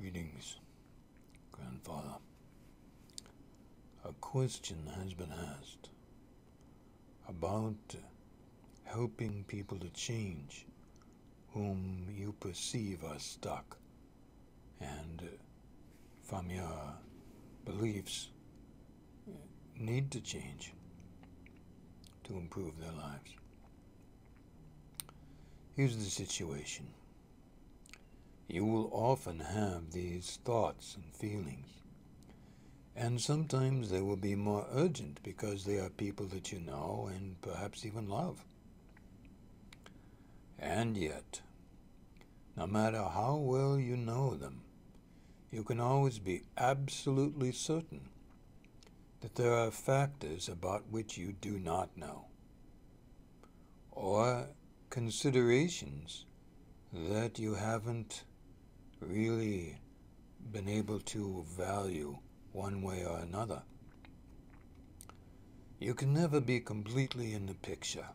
Greetings, Grandfather. A question has been asked about helping people to change whom you perceive are stuck and from your beliefs need to change to improve their lives. Here's the situation. You will often have these thoughts and feelings, and sometimes they will be more urgent because they are people that you know and perhaps even love. And yet, no matter how well you know them, you can always be absolutely certain that there are factors about which you do not know, or considerations that you haven't really been able to value one way or another. You can never be completely in the picture,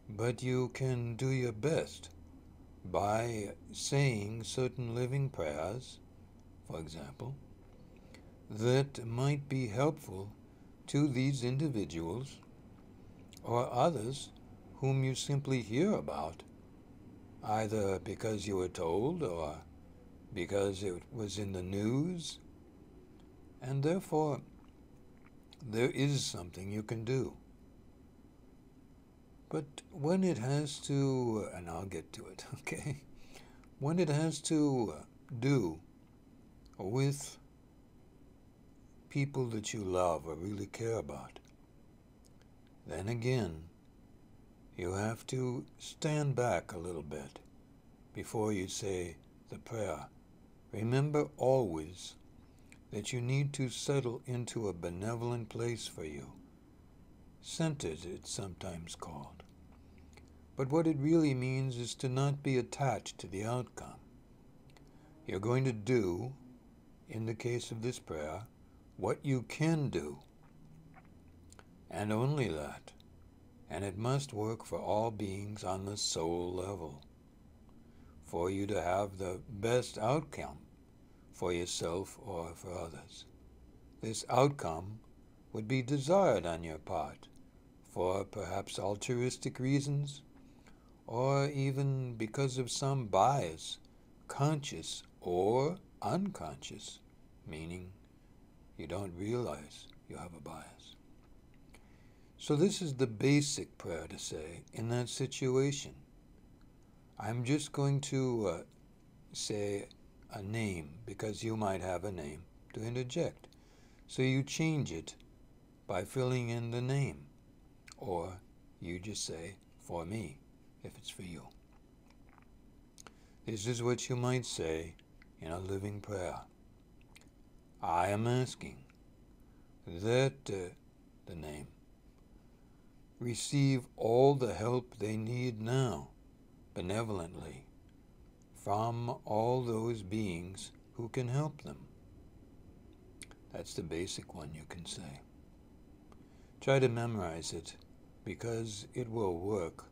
but you can do your best by saying certain living prayers, for example, that might be helpful to these individuals or others whom you simply hear about, either because you were told or because it was in the news, and therefore there is something you can do. But when it has to, and I'll get to it, okay? When it has to do with people that you love or really care about, then again, you have to stand back a little bit before you say the prayer. Remember always that you need to settle into a benevolent place for you. Centered, it's sometimes called. But what it really means is to not be attached to the outcome. You're going to do, in the case of this prayer, what you can do, and only that. And it must work for all beings on the soul level, for you to have the best outcome for yourself or for others. This outcome would be desired on your part for perhaps altruistic reasons, or even because of some bias, conscious or unconscious, meaning you don't realize you have a bias. So this is the basic prayer to say in that situation. I'm just going to say a name, because you might have a name to interject. So you change it by filling in the name, or you just say, for me, if it's for you. This is what you might say in a living prayer. I am asking that the name receive all the help they need now, benevolently, from all those beings who can help them. That's the basic one you can say. Try to memorize it, because it will work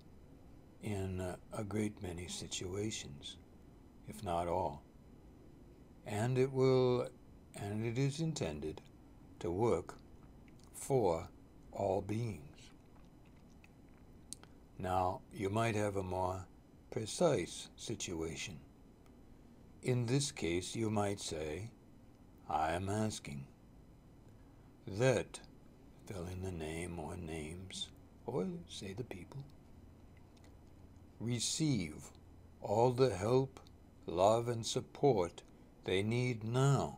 in a great many situations, if not all. And it is intended to work for all beings. Now, you might have a more precise situation. In this case, you might say, I am asking that, fill in the name or names, or say the people, receive all the help, love, and support they need now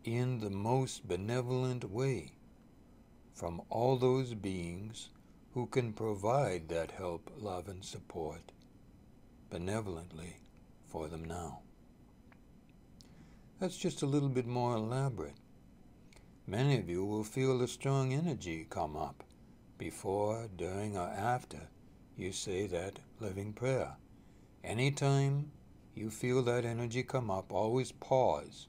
in the most benevolent way from all those beings who can provide that help, love, and support benevolently for them now. That's just a little bit more elaborate. Many of you will feel a strong energy come up before, during, or after you say that living prayer. Anytime you feel that energy come up, always pause,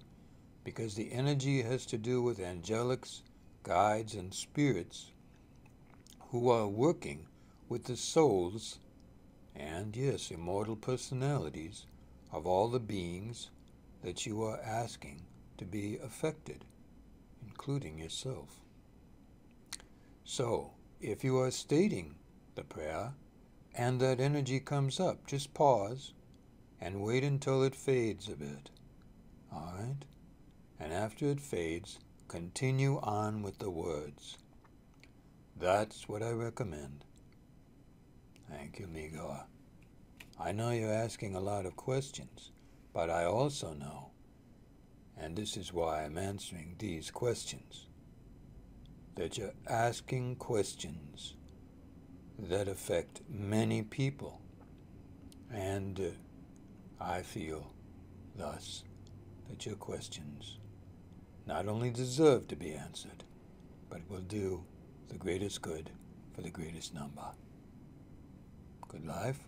because the energy has to do with angelics, guides, and spirits who are working with the souls and, yes, immortal personalities of all the beings that you are asking to be affected, including yourself. So, if you are stating the prayer and that energy comes up, just pause and wait until it fades a bit. All right? And after it fades, continue on with the words. That's what I recommend. Thank you, Migor. I know you're asking a lot of questions, but I also know, and this is why I'm answering these questions, that you're asking questions that affect many people. And I feel, thus, that your questions not only deserve to be answered, but will do the greatest good for the greatest number. Good life.